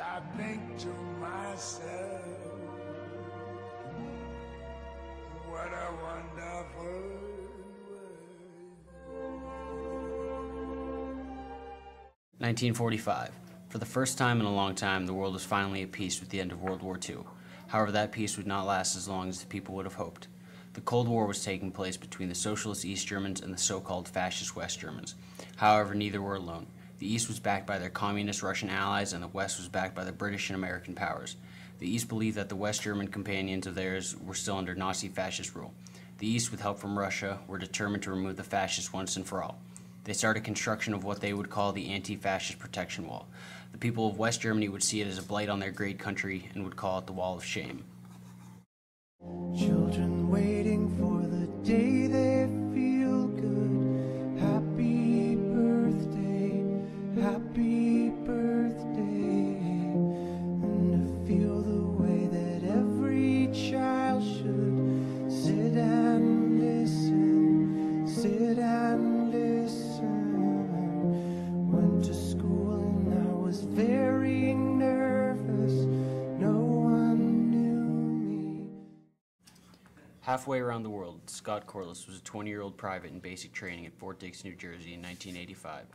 I think to myself, what a wonderful world. 1945. For the first time in a long time, the world was finally at peace with the end of World War II. However, that peace would not last as long as the people would have hoped. The Cold War was taking place between the socialist East Germans and the so-called fascist West Germans. However, neither were alone. The East was backed by their communist Russian allies, and the West was backed by the British and American powers. The East believed that the West German companions of theirs were still under Nazi fascist rule. The East, with help from Russia, were determined to remove the fascists once and for all. They started construction of what they would call the anti-fascist protection wall. The people of West Germany would see it as a blight on their great country and would call it the Wall of Shame. Children waiting for the day they feel good. Happy birthday, happy birthday. And to feel the way that every child should sit and listen, sit and listen. Went to school and I was very nervous. No one knew me. Halfway around the world, Scott Corliss was a 20-year-old private in basic training at Fort Dix, New Jersey in 1985.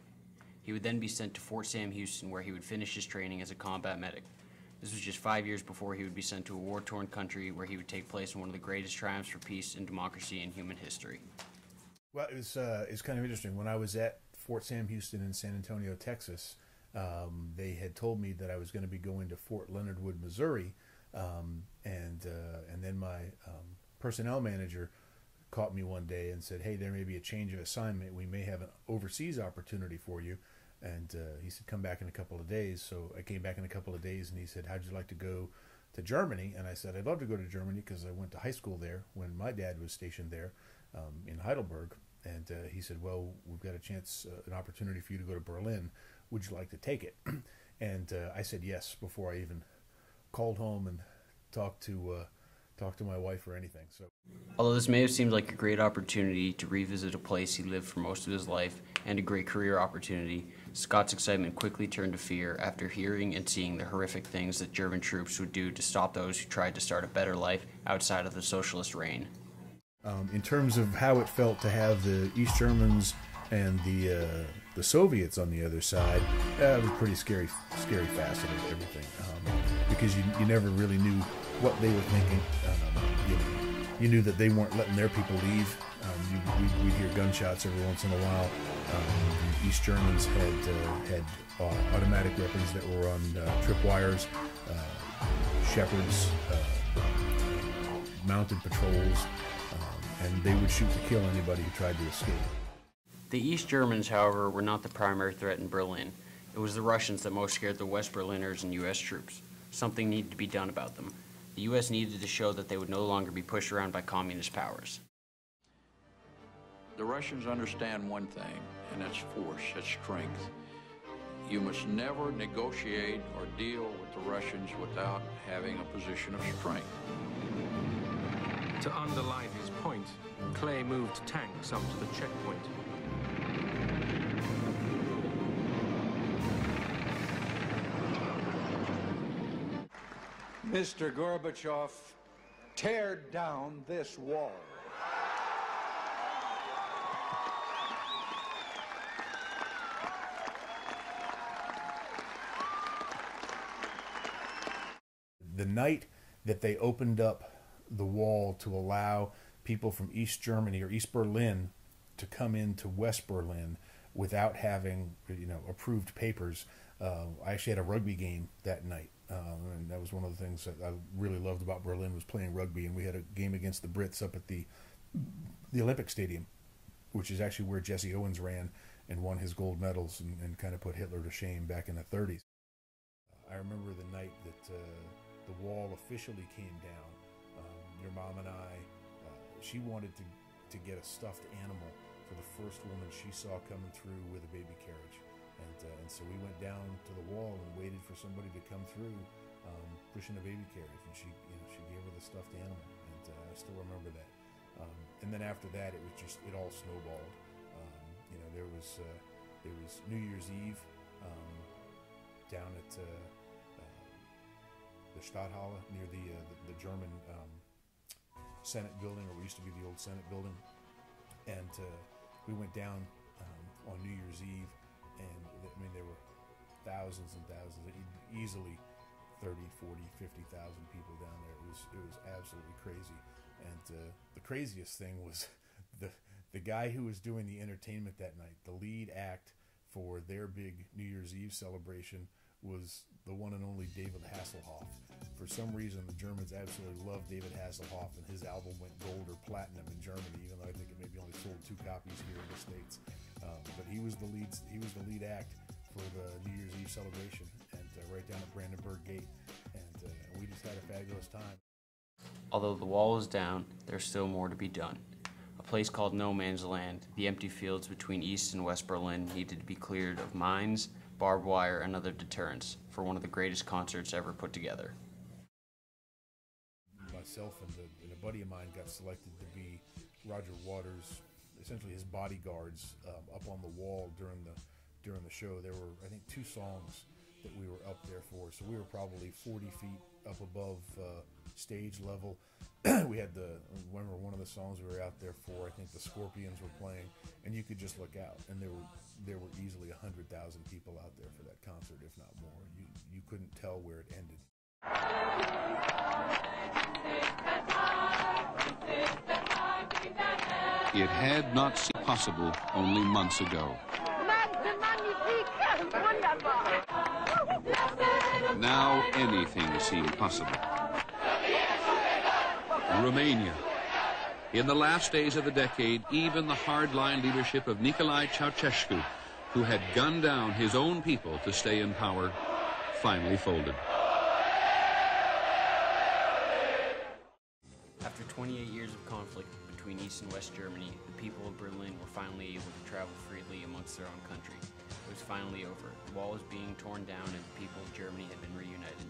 He would then be sent to Fort Sam Houston, where he would finish his training as a combat medic. This was just 5 years before he would be sent to a war-torn country where he would take place in one of the greatest triumphs for peace and democracy in human history. Well, it's kind of interesting. When I was at Fort Sam Houston in San Antonio, Texas, they had told me that I was going to be going to Fort Leonard Wood, Missouri, and then my personnel manager caught me one day and said, "Hey, there may be a change of assignment. We may have an overseas opportunity for you." And he said, "Come back in a couple of days." So I came back in a couple of days, and he said, "How'd you like to go to Germany?" And I said, "I'd love to go to Germany because I went to high school there when my dad was stationed there in Heidelberg." And he said, "Well, we've got a chance, an opportunity for you to go to Berlin. Would you like to take it?" And I said yes before I even called home and talked to my wife or anything. So, Although this may have seemed like a great opportunity to revisit a place he lived for most of his life and a great career opportunity, Scott's excitement quickly turned to fear after hearing and seeing the horrific things that German troops would do to stop those who tried to start a better life outside of the socialist reign. in terms of how it felt to have the East Germans and the Soviets on the other side, it was a pretty scary facet of everything, because you never really knew what they were thinking. You knew that they weren't letting their people leave. We'd hear gunshots every once in a while. The East Germans had automatic weapons that were on tripwires, shepherds, mounted patrols, and they would shoot to kill anybody who tried to escape. The East Germans, however, were not the primary threat in Berlin. It was the Russians that most scared the West Berliners and U.S. troops. Something needed to be done about them. The U.S. needed to show that they would no longer be pushed around by communist powers. The Russians understand one thing, and that's force, that's strength. You must never negotiate or deal with the Russians without having a position of strength. To underline his point, Clay moved tanks up to the checkpoint. Mr. Gorbachev, tear down this wall. The night that they opened up the wall to allow people from East Germany or East Berlin to come into West Berlin without having, approved papers, I actually had a rugby game that night. And that was one of the things that I really loved about Berlin, was playing rugby. And we had a game against the Brits up at the Olympic Stadium, which is actually where Jesse Owens ran and won his gold medals and kind of put Hitler to shame back in the 30s. I remember the night that the wall officially came down. Your mom and I, she wanted to get a stuffed animal for the first woman she saw coming through with a baby carriage. And so we went down to the wall and waited for somebody to come through pushing a baby carriage, and she gave her the stuffed animal, and I still remember that. And then after that, it all snowballed. There was New Year's Eve down at the Stadthalle near the German Senate building, or what used to be the old Senate building. And we went down on New Year's Eve, and I mean, there were thousands and thousands, easily 30, 40, 50,000 people down there. It was absolutely crazy. And the craziest thing was the guy who was doing the entertainment that night, the lead act for their big New Year's Eve celebration, was the one and only David Hasselhoff. For some reason, the Germans absolutely loved David Hasselhoff, and his album went gold or platinum in Germany, even though I think it maybe only sold 2 copies here in the States. But he was the lead act for the New Year's Eve celebration, and right down at Brandenburg Gate, and we just had a fabulous time. Although the wall is down, there's still more to be done. A place called No Man's Land, the empty fields between East and West Berlin, needed to be cleared of mines, barbed wire, and other deterrents for one of the greatest concerts ever put together. Myself and a buddy of mine got selected to be Roger Waters', essentially his bodyguards, up on the wall during the show. There were, I think, 2 songs that we were up there for, so we were probably 40 feet up above stage level. We had remember one of the songs we were out there for, I think the Scorpions were playing, and you could just look out, and there were easily 100,000 people out there for that concert, if not more. You couldn't tell where it ended. It had not seemed possible only months ago. Now anything seemed possible. Romania. In the last days of the decade, even the hardline leadership of Nicolae Ceausescu, who had gunned down his own people to stay in power, finally folded. After 28 years of conflict between East and West Germany, the people of Berlin were finally able to travel freely amongst their own country. It was finally over. The wall was being torn down and the people of Germany had been reunited.